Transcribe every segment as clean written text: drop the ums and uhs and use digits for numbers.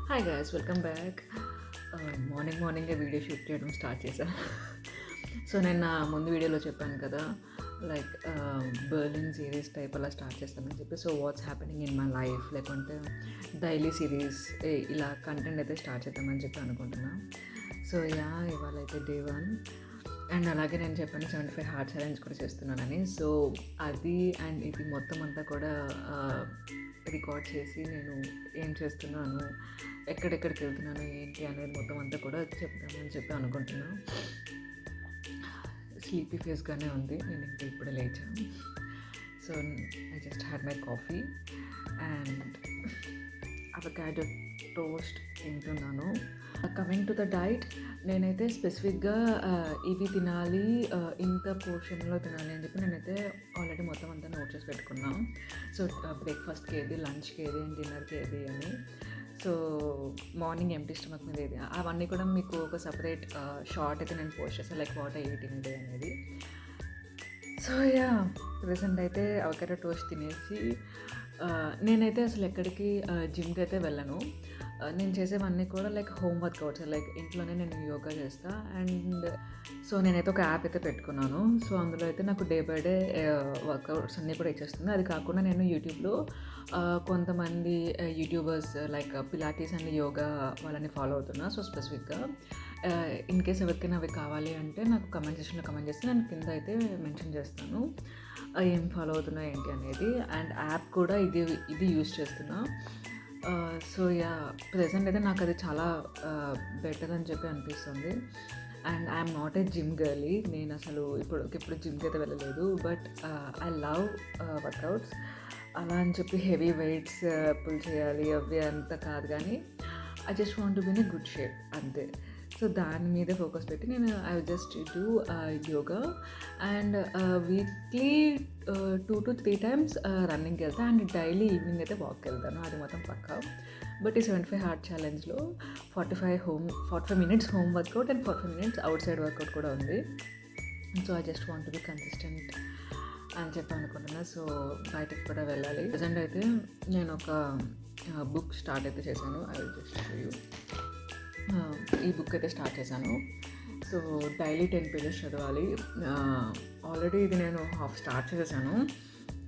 Hi guys, welcome back. మార్నింగే video shoot చేయడం start చేశాను. సో నేను నా ముందు వీడియోలో చెప్పాను కదా, లైక్ బర్లిన్ సిరీస్ టైప్ అలా స్టార్ట్ చేస్తానని చెప్పి. So what's happening in my life, లేకుంటే డైలీ సిరీస్ ఇలా కంటెంట్ అయితే స్టార్ట్ చేద్దామని చెప్పి అనుకుంటున్నా. సో ఇవాళ అయితే డే 1. అండ్ అలాగే నేను చెప్పాను 75 హార్ట్ ఛాలెంజ్ కూడా చేస్తున్నానని. సో అది అండ్ ఇది మొత్తం అంతా కూడా రికార్డ్ చేసి నేను ఏం చేస్తున్నాను, ఎక్కడెక్కడికి వెళ్తున్నాను, ఏంటి అనేది మొత్తం అంతా కూడా చెప్తామని చెప్పి అనుకుంటున్నాను. స్లీపీ ఫేస్గానే ఉంది, నేను ఇంకా ఇప్పుడే లేచాను. So I just had my coffee and avocado toast తింటున్నాను. కమింగ్ టు ద డైట్, నేనైతే స్పెసిఫిక్గా ఇవి తినాలి, ఇంత పోర్షన్లో తినాలి అని చెప్పి నేనైతే ఆల్రెడీ మొత్తం అంతా నోట్ చేసి పెట్టుకున్నాను. సో బ్రేక్ఫాస్ట్కి ఏది, లంచ్కి ఏది అండ్ డిన్నర్కి ఏది అని. సో మార్నింగ్ ఎంప్టీ స్టమక్ మీద ఏది, అవన్నీ కూడా మీకు ఒక సపరేట్ షార్ట్ అయితే నేను పోస్ట్ చేస్తాను, like what I eat in day అనేది. సో ప్రెసెంట్ అయితే అవకాడో టోస్ట్ తినేసి నేనైతే అసలు ఎక్కడికి జిమ్కి అయితే వెళ్ళను. నేను చేసేవన్నీ కూడా లైక్ హోమ్ వర్కౌట్స్, లైక్ ఇంట్లోనే నేను యోగా చేస్తాను. అండ్ సో నేనైతే ఒక యాప్ అయితే పెట్టుకున్నాను. సో అందులో అయితే నాకు డే బై డే వర్కౌట్స్ అన్నీ కూడా ఇచ్చేస్తుంది. అది కాకుండా నేను యూట్యూబ్లో కొంతమంది YouTubers like Pilates and yoga వాళ్ళని ఫాలో అవుతున్నా. సో స్పెసిఫిక్గా ఇన్ కేస్ ఎవరికైనా అవి కావాలి అంటే నాకు కమెంట్ సెక్షన్లో కమెంట్ చేస్తే నేను కింద అయితే మెన్షన్ చేస్తాను ఏం ఫాలో అవుతున్నా ఏంటి అనేది. అండ్ యాప్ కూడా ఇది యూజ్ చేస్తున్నా. సో ప్రెజెంట్ అయితే నాకు అది చాలా బెటర్ అని చెప్పి అనిపిస్తుంది. And I'm not a gym girly, నేను అసలు ఇప్పుడు జిమ్కి అయితే వెళ్ళలేదు. But I love workouts. అలా అని చెప్పి హెవీ వెయిట్స్ పుల్ చేయాలి అవి అంతా కాదు, కానీ I just want to be in a good shape అంతే. సో దాని మీద ఫోకస్ పెట్టి నేను I just do yoga and weekly 2 to 3 times రన్నింగ్కి వెళ్తాను. అండ్ డైలీ ఈవినింగ్ అయితే వాక్కి వెళ్తాను, అది మొత్తం పక్కా. బట్ ఈ 75 హార్ట్ ఛాలెంజ్లో 45 minutes home workout and 45 minutes outside workout కూడా ఉంది. So I just want to be consistent అని చెప్పి అనుకుంటున్నా. సో బయటకు కూడా వెళ్ళాలి. ప్రజెంట్ అయితే నేను ఒక బుక్ స్టార్ట్ అయితే చేశాను. I will just show you. ఈ బుక్ అయితే స్టార్ట్ చేశాను. సో డైలీ 10 pages చదవాలి. ఆల్రెడీ ఇది నేను హాఫ్ స్టార్ట్ చేశాను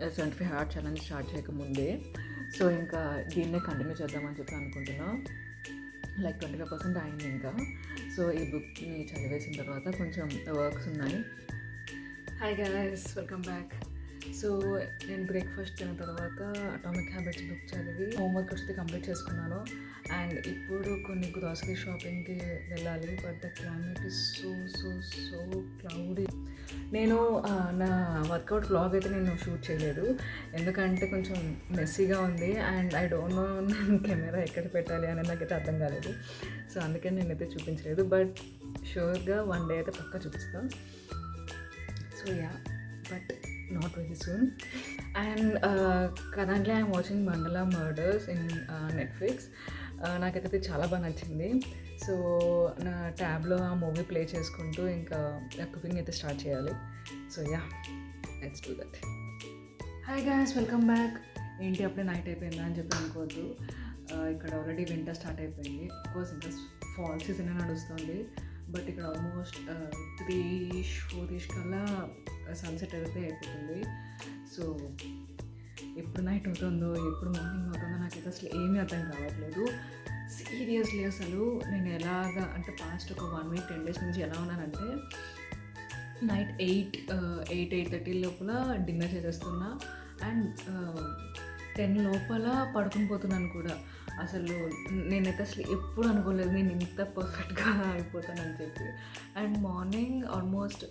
75 హార్ట్ ఛాలెంజ్ స్టార్ట్ చేయకముందే. సో ఇంకా దీన్నే కంటిన్యూ చేద్దామని చెప్పి అనుకుంటున్నా. లైక్ 25% అయింది ఇంకా. సో ఈ బుక్ని చదివేసిన తర్వాత కొంచెం వర్క్స్ ఉన్నాయి. Hi guys, welcome back. So నేను బ్రేక్ఫాస్ట్ తిన్న తర్వాత అటామిక్ హ్యాబిట్స్ బుక్ చదివి హోంవర్క్ అయితే కంప్లీట్ చేసుకున్నాను. అండ్ ఇప్పుడు కొన్ని గ్రాసరీ షాపింగ్కి వెళ్ళాలి. But the climate is so so so cloudy. నేను నా వర్కౌట్ వ్లాగ్ అయితే నేను షూట్ చేయలేదు, ఎందుకంటే కొంచెం మెస్సీగా ఉంది. అండ్ ఐ డోంట్ నో నేను కెమెరా ఎక్కడ పెట్టాలి అనేది నాకైతే అర్థం కాలేదు. సో అందుకని నేనైతే చూపించలేదు. బట్ షూర్గా వన్ డే అయితే పక్కా చూపిస్తాను. So but not very soon. And currently I'm watching Mandala Murders in Netflix. నాకైతే చాలా బాగా నచ్చింది. సో నా ట్యాబ్లో ఆ మూవీ ప్లే చేసుకుంటూ ఇంకా కుకింగ్ అయితే స్టార్ట్ చేయాలి. So let's do that. Hi guys, welcome back. ఏంటి అప్పుడే నైట్ అయిపోయిందా అని చెప్పి అనుకోవద్దు. ఇక్కడ ఆల్రెడీ వింటర్ స్టార్ట్ అయిపోయింది. అఫ్కోర్స్ ఇంకా ఫాల్ సీజన్ నడుస్తుంది. బట్ ఇక్కడ ఆల్మోస్ట్ 3-4 కల్లా సన్సెట్ అయితే అయిపోతుంది. సో ఎప్పుడు నైట్ అవుతుందో ఎప్పుడు మార్నింగ్ అవుతుందో నాకైతే అసలు ఏమీ అర్థం కావట్లేదు. సీరియస్లీ అసలు నేను ఎలాగా అంటే పాస్ట్ ఒక 1 week 10 days నుంచి ఎలా ఉన్నానంటే నైట్ 8:30 లోపల డిన్నర్ చేసేస్తున్నా అండ్ 10 లోపల పడుకుని పోతున్నాను కూడా. అసలు నేనైతే అసలు ఎప్పుడు అనుకోలేదు నేను ఇంత పర్ఫెక్ట్గా అయిపోతానని చెప్పి. అండ్ మార్నింగ్ ఆల్మోస్ట్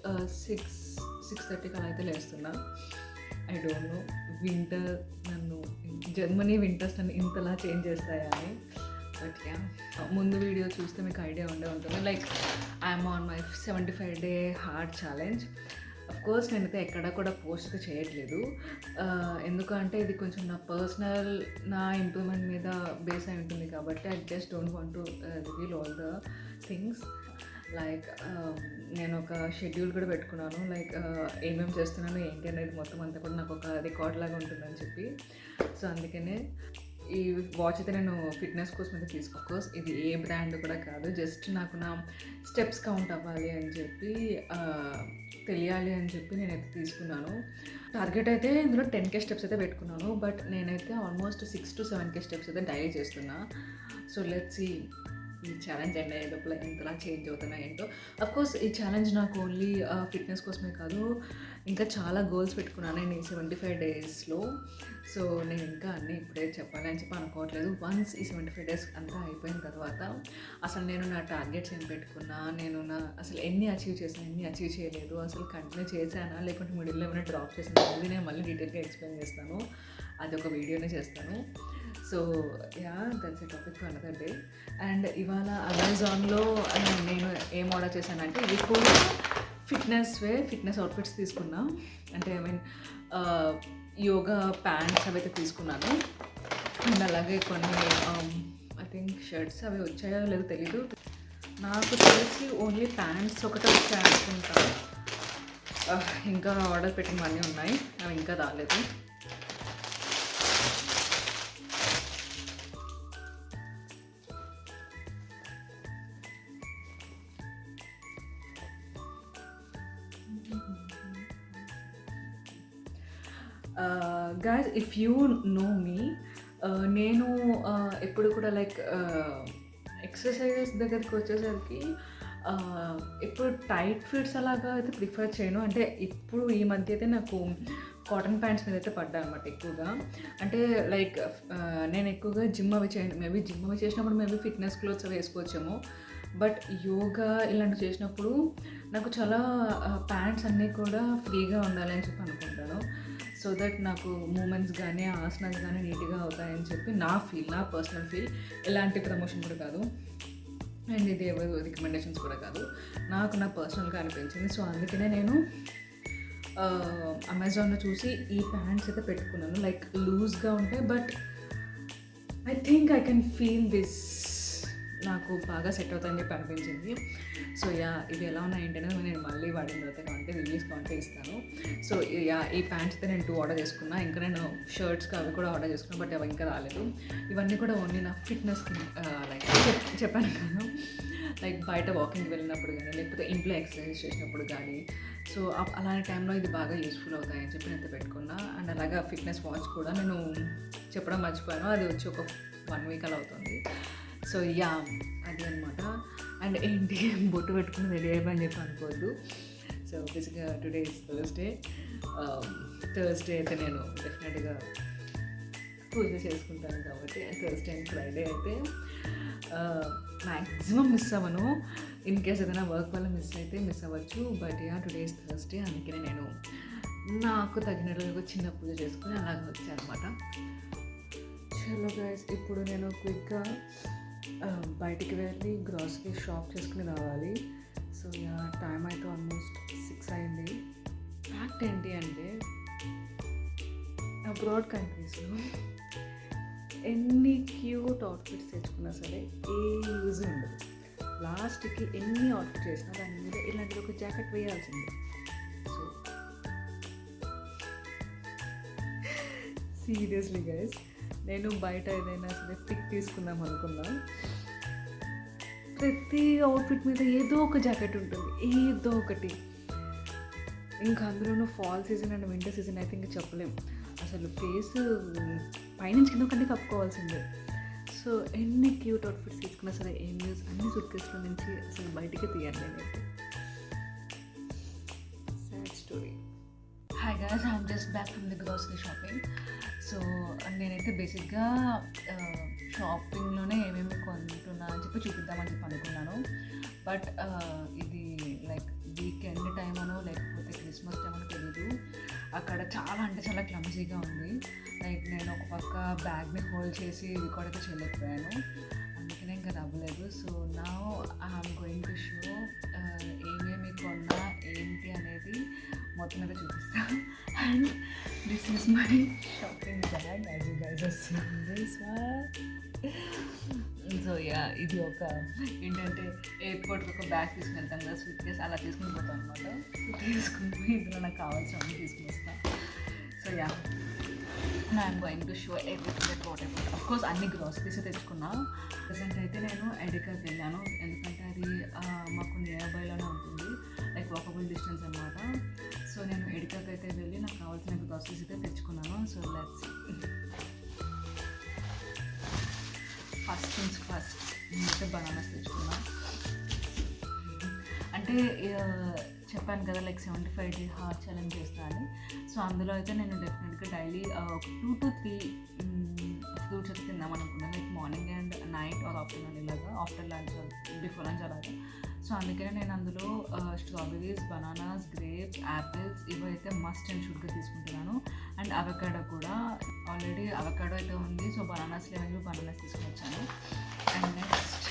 6:30 కలా అయితే లేస్తున్నా. I don't know winter Germany winters నన్ను ఇంతలా చేంజ్ చేస్తాయా అని. బట్ ముందు వీడియో చూస్తే మీకు ఐడియా ఉంటుంది. Like I'm on my 75 day heart challenge. Of course నేనైతే ఎక్కడ కూడా పోస్ట్ అయితే చేయట్లేదు, ఎందుకంటే ఇది కొంచెం నా ఇంప్రూవ్మెంట్ మీద బేస్ అయి ఉంటుంది కాబట్టి I just don't want to reveal all the things. Like నేను ఒక షెడ్యూల్ కూడా పెట్టుకున్నాను, లైక్ ఏమేమి చేస్తున్నాను ఏంటి అనేది మొత్తం అంతా కూడా నాకు ఒక రికార్డ్ లాగా ఉంటుందని చెప్పి. సో అందుకనే ఈ వాచ్ అయితే నేను ఫిట్నెస్ కోసం అయితే కోర్స్ ఇది ఏ బ్రాండ్ కూడా కాదు, జస్ట్ నాకు నా స్టెప్స్ కౌంట్ అవ్వాలి అని చెప్పి తెలియాలి అని చెప్పి నేనైతే తీసుకున్నాను. టార్గెట్ అయితే ఇందులో 10K స్టెప్స్ అయితే పెట్టుకున్నాను, బట్ నేనైతే ఆల్మోస్ట్ 6 to 7K స్టెప్స్ అయితే డైలీ చేస్తున్నా. సో లెట్స్ సీ ఈ ఛాలెంజ్ అండ్ లోపల ఎంతలా చేంజ్ అవుతున్నాయి ఏంటో. అఫ్కోర్స్ ఈ ఛాలెంజ్ నాకు ఓన్లీ ఫిట్నెస్ కోసమే కాదు, ఇంకా చాలా గోల్స్ పెట్టుకున్నాను నేను ఈ 75 డేస్లో. సో నేను ఇంకా అన్నీ ఇప్పుడే చెప్పాలి అని చెప్పి అనుకోవట్లేదు. వన్స్ ఈ 75 డేస్ అంతా అయిపోయిన తర్వాత అసలు నేను నా టార్గెట్స్ ఏం పెట్టుకున్నా, నేను అసలు ఎన్ని అచీవ్ చేశాను, ఎన్ని అచీవ్ చేయలేదు, అసలు కంటిన్యూ చేశానా లేకుంటే మిడిల్లో ఏమైనా డ్రాప్ చేశాను అనేది నేను మళ్ళీ డీటెయిల్గా ఎక్స్ప్లెయిన్ చేస్తాను. అది ఒక వీడియోనే చేస్తాను. So that's a topic for another day. And ఇవాళ అమెజాన్లో నేను ఏం ఆర్డర్ చేశానంటే ఇవి కూడా ఫిట్నెస్ అవుట్ఫిట్స్ తీసుకున్నా. అంటే యోగా ప్యాంట్స్ అవైతే తీసుకున్నాను. అండ్ అలాగే కొన్ని ఐ థింక్ షర్ట్స్ అవి వచ్చాయో లేదో తెలీదు, నాకు తెలిసి ఓన్లీ ప్యాంట్స్ ఒకటే వచ్చాయి అనుకుంటాను. ఇంకా ఆర్డర్ పెట్టినవన్నీ ఉన్నాయి, అవి ఇంకా రాలేదు. guys, if you know me, నేను ఎప్పుడు కూడా లైక్ ఎక్సర్సైజెస్ దగ్గరికి వచ్చేసరికి ఎప్పుడు టైట్ ఫిట్స్ అలాగా అయితే ప్రిఫర్ చేయను. అంటే ఇప్పుడు ఈ మధ్య అయితే నాకు కాటన్ ప్యాంట్స్ మీద అయితే పడ్డా అనమాట ఎక్కువగా. అంటే లైక్ నేను ఎక్కువగా జిమ్ అవి చేయను, మేబీ జిమ్ అవి చేసినప్పుడు మేబీ ఫిట్నెస్ క్లోత్స్ అవి వేసుకోవచ్చేమో, బట్ యోగా ఇలాంటివి చేసినప్పుడు నాకు చాలా ప్యాంట్స్ అన్నీ కూడా ఫ్రీగా ఉండాలి అని చెప్పి అనుకుంటాను. సో దట్ నాకు మూమెంట్స్ కానీ ఆసనాలు కానీ నీట్గా అవుతాయని చెప్పి నా పర్సనల్ ఫీల్. ఎలాంటి ప్రమోషన్ కూడా కాదు అండ్ ఇది ఎవరు రికమెండేషన్స్ కూడా కాదు, నాకు నా పర్సనల్గా అనిపించింది. సో అందుకనే నేను అమెజాన్లో చూసి ఈ ప్యాంట్స్ అయితే పెట్టుకున్నాను. లైక్ లూజ్గా ఉంటాయి, but I think I can feel this, నాకు బాగా సెట్ అవుతాయని చెప్పి అనిపించింది. సో ఇవి ఎలా ఉన్నాయి ఏంటనే నేను మళ్ళీ వాడిన తర్వాత కాంటే రివ్యూస్ కాంటే ఇస్తాను. సో ఈ ప్యాంట్స్ అయితే నేను 2 ఆర్డర్ చేసుకున్నా. ఇంకా నేను షర్ట్స్కి అవి కూడా ఆర్డర్ చేసుకున్నాను, బట్ అవి ఇంకా రాలేదు. ఇవన్నీ కూడా ఓన్లీ నా ఫిట్నెస్కి లైక్ చెప్పాను కదా, లైక్ బయట వాకింగ్కి వెళ్ళినప్పుడు కానీ లేకపోతే ఇంట్లో ఎక్సర్సైజ్ చేసినప్పుడు కానీ, సో అలాంటి టైంలో ఇది బాగా యూస్ఫుల్ అవుతాయని చెప్పి నేను పెట్టుకున్నా. అండ్ అలాగా ఫిట్నెస్ వాచ్ కూడా నేను చెప్పడం మర్చిపోయాను, అది వచ్చి ఒక 1 week అలా అవుతుంది. సో అది అనమాట. అండ్ ఏంటి బొట్టు పెట్టుకుని రెడీ అయిపోయి చెప్పి అనుకోవద్దు. సో బేసిక్గా టుడే ఇస్ థర్స్డే అయితే నేను డెఫినెట్గా పూజ చేసుకుంటాను కాబట్టి థర్స్డే అండ్ ఫ్రైడే అయితే మ్యాక్సిమం మిస్ అవ్వను. ఇన్ కేస్ ఏదైనా వర్క్ వల్ల మిస్ అవ్వచ్చు, బట్ టుడే ఇస్ థర్స్డే, అందుకనే నేను నాకు తగినట్లుగా చిన్న పూజ చేసుకుని అలాగ వచ్చాను అనమాట. చలో గైస్, ఇప్పుడు నేను క్విక్గా బయటికి వెళ్ళి గ్రాసరీ షాప్ చేసుకుని రావాలి. సో టైం అయితే ఆల్మోస్ట్ 6 అయింది. ఫ్యాక్ట్ ఏంటి అంటే అబ్రాడ్ కంట్రీస్లో ఎన్ని క్యూట్ అవుట్ఫిట్స్ తెచ్చుకున్నా సరే ఏ యూజ్ ఉండదు. లాస్ట్కి ఎన్ని అవుట్ఫిట్ చేసినా దాని మీద ఇలాంటిది ఒక జాకెట్ వేయాల్సిందే. సో సీరియస్లీ గైస్, నేను బయట ఏదైనా సరే పిక్ తీసుకుందాం అనుకున్నా, ప్రతి అవుట్ఫిట్ మీద ఏదో ఒక జాకెట్ ఉంటుంది, ఏదో ఒకటి. ఇంకా అందులోనూ fall season and winter season అయితే ఇంకా చెప్పలేం. అసలు ఫేస్ పైనుంచి కింద కంటే కప్పుకోవాల్సిందే. సో ఎన్ని క్యూట్ అవుట్ఫిట్స్ తీసుకున్నా సరే ఏం యూస్, అన్ని సూట్ కేసుల నుంచి అసలు బయటికి తీయాలి నేనైతే. Sad story. Hi guys, I'm just back from the grocery shopping. So నేనైతే బేసిక్గా షాపింగ్లోనే ఏమేమి కొంటున్నా అని చెప్పి చూపిద్దామని చెప్పి అనుకున్నాను. బట్ ఇది లైక్ వీకెండ్ టైం అనో లేకపోతే క్రిస్మస్ టైం అనో తెలీదు, అక్కడ చాలా అంటే చాలా క్లమ్జీగా ఉంది. లైక్ నేను ఒక పక్క బ్యాగ్ని హోల్డ్ చేసి రికార్డ్ అయితే చేయలేకపోయాను, అందుకనే ఇంకా నవ్వలేదు. సో నా ఐఎమ్ గోయింగ్ టు షో ఏమేమి కొన్నా ఏంటి అనేది మొత్తం మీద చూపిస్తాను. And this is my shopping bag, as you guys are seeing this one. So ఇది ఒక ఏంటంటే ఎయిర్పోర్ట్కి ఒక బ్యాగ్ తీసుకుని వెళ్తాం కదా, సూట్ కేస్ అలా తీసుకుని పోతాం అనమాట. తీసుకుని పోయి ఇందులో నాకు కావాల్సినవి తీసుకుని వస్తాను. సో నా I'm going to show everything that what ever. Of course అన్ని గ్రాసరీస్ తెచ్చుకున్నా. ప్రెసెంట్ అయితే నేను ఎడికాకి వెళ్ళాను, ఎందుకంటే అది మాకు నియర్ బైలోనే ఉంటుంది, లైక్ వాకబుల్ డిస్టెన్స్ అనమాట. సో నేను ఎడికాకి అయితే వెళ్ళి నాకు కావాల్సిన గ్రాసరీస్ అయితే తెచ్చుకున్నాను. So let's first things first, నేనైతే బనానాస్ తెచ్చుకున్నా. అంటే చెప్పాను కదా లైక్ 75 day హార్ట్ ఛాలెంజ్ చేస్తా అని. సో అందులో అయితే నేను డెఫినెట్గా డైలీ ఒక 2 to 3 ఫ్రూట్స్ అయితే తిందాం అనుకున్నాను, like morning and night are afternoon, ఇలాగా ఆఫ్టర్ లంచ్ బిఫోర్ లంచ్ అలాగా. సో అందుకనే నేను అందులో స్ట్రాబెరీస్, బనానాస్, గ్రేప్స్, యాపిల్స్ ఇవైతే మస్ట్ అండ్ షుడ్గా తీసుకుంటున్నాను. అండ్ అవకాడో కూడా, ఆల్రెడీ అవకాడో అయితే ఉంది. సో బనానాస్ లేవని బనానాస్ తీసుకుని వచ్చాను. And next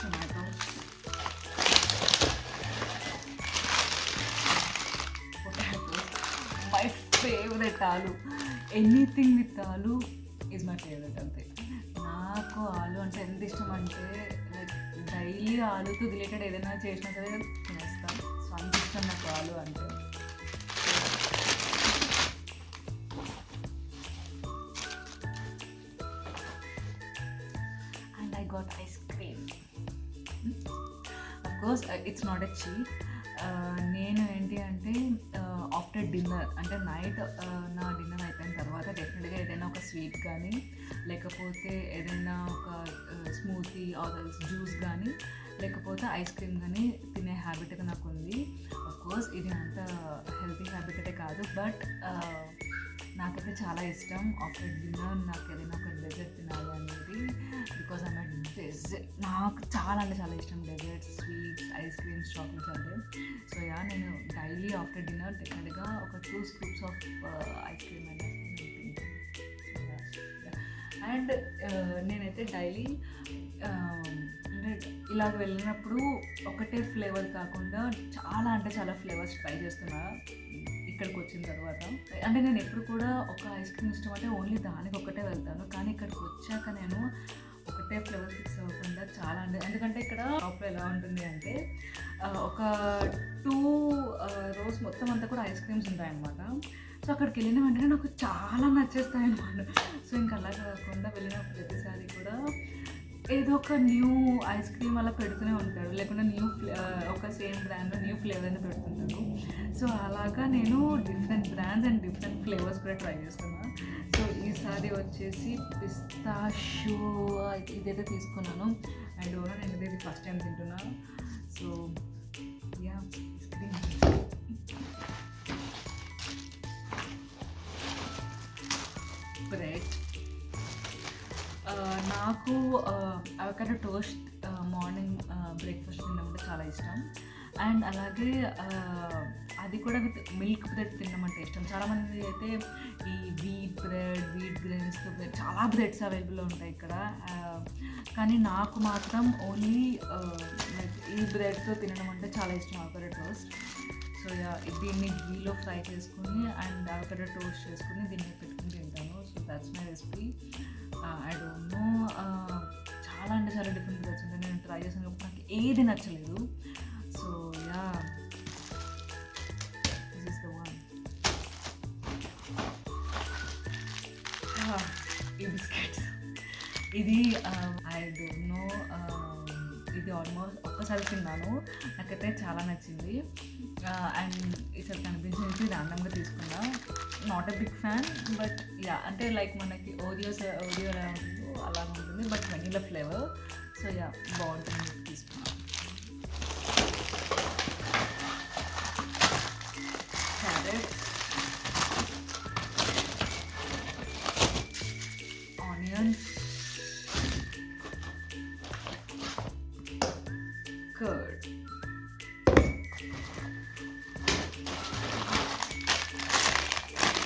tomato, my favourite ఆలు. ఎనీథింగ్ విత్ ఆలు ఈజ్ మై ఫేవరెట్. అంతే, నాకు ఆలు అంటే ఎంత ఇష్టం అంటే లైక్ డైలీ ఆలుతో రిలేటెడ్ ఏదైనా చేసినా సరే తినేస్తాను. సో అంత ఇష్టం నాకు ఆలు అంటే. And I got ice cream. Of course it's not a cheat. నేను ఏంటి అంటే ఆఫ్టర్ డిన్నర్, అంటే నైట్ నా డిన్నర్ అయిపోయిన తర్వాత డెఫినెట్గా ఏదైనా ఒక స్వీట్ కానీ, లేకపోతే ఏదైనా ఒక స్మూతీ ఆర్ జ్యూస్ కానీ, లేకపోతే ఐస్ క్రీమ్ కానీ తినే హ్యాబిట్ అయితే నాకు ఉంది. అఫ్కోర్స్ ఇది అంత హెల్తీ హ్యాబిట్ అయితే కాదు, బట్ నాకైతే చాలా ఇష్టం ఆఫ్టర్ డిన్నర్ నాకు ఏదైనా ఒక డెజర్ట్ తినాలి అనేది. బికాజ్ ఐమ్ డెజర్ట్, నాకు చాలా అంటే చాలా ఇష్టం desserts, sweets, ice creams, chocolates అంటే. సో యా, నేను డైలీ ఆఫ్టర్ డిన్నర్ డెఫినెట్గా ఒక 2 scoops ఆఫ్ ఐస్ క్రీమ్ అనేది తింటాను. అండ్ నేనైతే డైలీ ఇలాగ వెళ్ళినప్పుడు ఒకటే ఫ్లేవర్ కాకుండా చాలా అంటే చాలా ఫ్లేవర్స్ ట్రై చేస్తున్నా ఇక్కడికి వచ్చిన తర్వాత. అంటే నేను ఎప్పుడు కూడా ఒక ఐస్ క్రీమ్ ఇష్టం అంటే ఓన్లీ దానికి ఒకటే వెళ్తాను, కానీ ఇక్కడికి వచ్చాక నేను ఒకటే ఫ్లేవర్ ఫిక్స్ అవ్వకుండా చాలా అంటే, ఎందుకంటే ఇక్కడ షాప్లో ఎలా ఉంటుంది అంటే ఒక 2 rows మొత్తం అంతా కూడా ఐస్ క్రీమ్స్ ఉంటాయన్నమాట. సో అక్కడికి వెళ్ళిన వెంటనే నాకు చాలా నచ్చేస్తాయి అన్నమాట. సో ఇంకా అలా కాకుండా వెళ్ళిన ప్రతిసారి కూడా ఏదో ఒక న్యూ ఐస్ క్రీమ్ అలా పెడుతూనే ఉంటాడు, లేకుండా ఒక సేమ్ బ్రాండ్లో న్యూ ఫ్లేవర్ని పెడుతుంటాడు. సో అలాగా నేను different brands and different flavours కూడా ట్రై చేస్తున్నాను. సో ఈసారి వచ్చేసి పిస్తాషియో ఇదైతే తీసుకున్నాను. అండ్ నేను ఇది ఫస్ట్ టైం తింటున్నాను. So yeah, ice cream. Bread, నాకు అవకాడో టోస్ట్ మార్నింగ్ బ్రేక్ఫాస్ట్ తినడం అంటే చాలా ఇష్టం. అండ్ అలాగే అది కూడా విత్ మిల్క్ బ్రెడ్ తినడం అంటే ఇష్టం. చాలామంది అయితే ఈ వీట్ గ్రెయిన్స్తో చాలా బ్రెడ్స్ అవైలబుల్లో ఉంటాయి ఇక్కడ, కానీ నాకు మాత్రం ఓన్లీ లైక్ ఈ బ్రెడ్తో తినడం అంటే చాలా ఇష్టం, అవకాడో టోస్ట్. సో దీన్ని గీలో ఫ్రై చేసుకుని అండ్ అవకాడో టోస్ట్ చేసుకుని దీన్ని పెట్టుకుని తింటాను. So that's my recipe. I don't no, చాలా అంటే చాలా డిఫరెంట్ బ్రెడ్స్ ఉంటాయి. నేను ట్రై చేసాను, నాకు ఏది నచ్చలేదు. So yeah, this is the one. ఈ బిస్కెట్స్, ఇది ఐ డోంట్ నో, ఇది ఆల్మోస్ట్ ఒక్కసారి తిన్నాను, నాకైతే చాలా నచ్చింది. అండ్ ఈసారి కనిపించింది ర్యాండమ్గా తీసుకున్నా. Not a big fan, but yeah, అంటే లైక్ మనకి ఓరియో ఎలా ఉంటుందో అలా ఉంటుంది, but vanilla flavour. So yeah, బాగుంటుంది, తీసుకున్నాను. క్యారెట్, ఆనియన్స్, కర్డ్,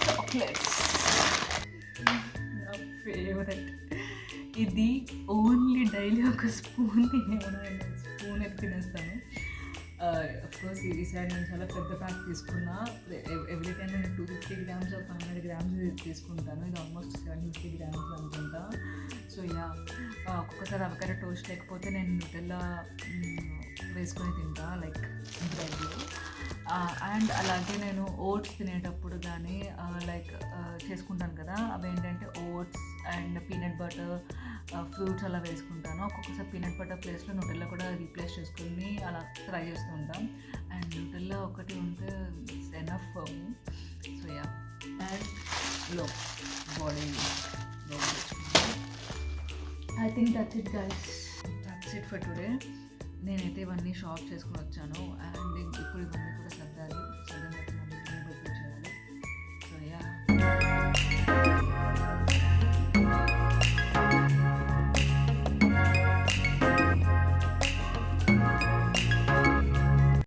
చాక్లెట్స్, నా ఫేవరెట్. ఇది ఓన్లీ డైలీ ఒక స్పూన్ తినేవాడు, స్పూన్ ఎత్తి తినేస్తాను. అఫ్కోర్స్ ఈసారి నేను చాలా పెద్ద ప్యాక్ తీసుకున్నా. ఎవ్రీ టైం నేను 250 grams or 500 grams తీసుకుంటాను. ఇది ఆల్మోస్ట్ 750 grams అనుకుంటా. సో యా, ఒక్కొక్కసారి అవకాడో టోస్ట్ లేకపోతే నేను న్యూటెల్లా వేసుకొని తింటా, లైక్ బ్రెడ్లో. అండ్ అలాగే నేను ఓట్స్ తినేటప్పుడు కానీ లైక్ చేసుకుంటాను కదా, అవి ఏంటంటే oats and peanut butter, fruits అలా వేసుకుంటాను. ఒక్కొక్కసారి పీనట్ బటర్ ప్లేస్లో న్యూటెల్లా కూడా రీప్లేస్ చేసుకుని అలా ట్రై చేస్తూ ఉంటాం. అండ్ న్యూటెల్లా ఒకటి ఉంటే it's enough for me. So yeah, and low body I think that's it guys, that's it for today. నేనైతే ఇవన్నీ షాప్ చేసుకుని వచ్చాను అండ్ ఇప్పుడు ఇవన్నీ కూడా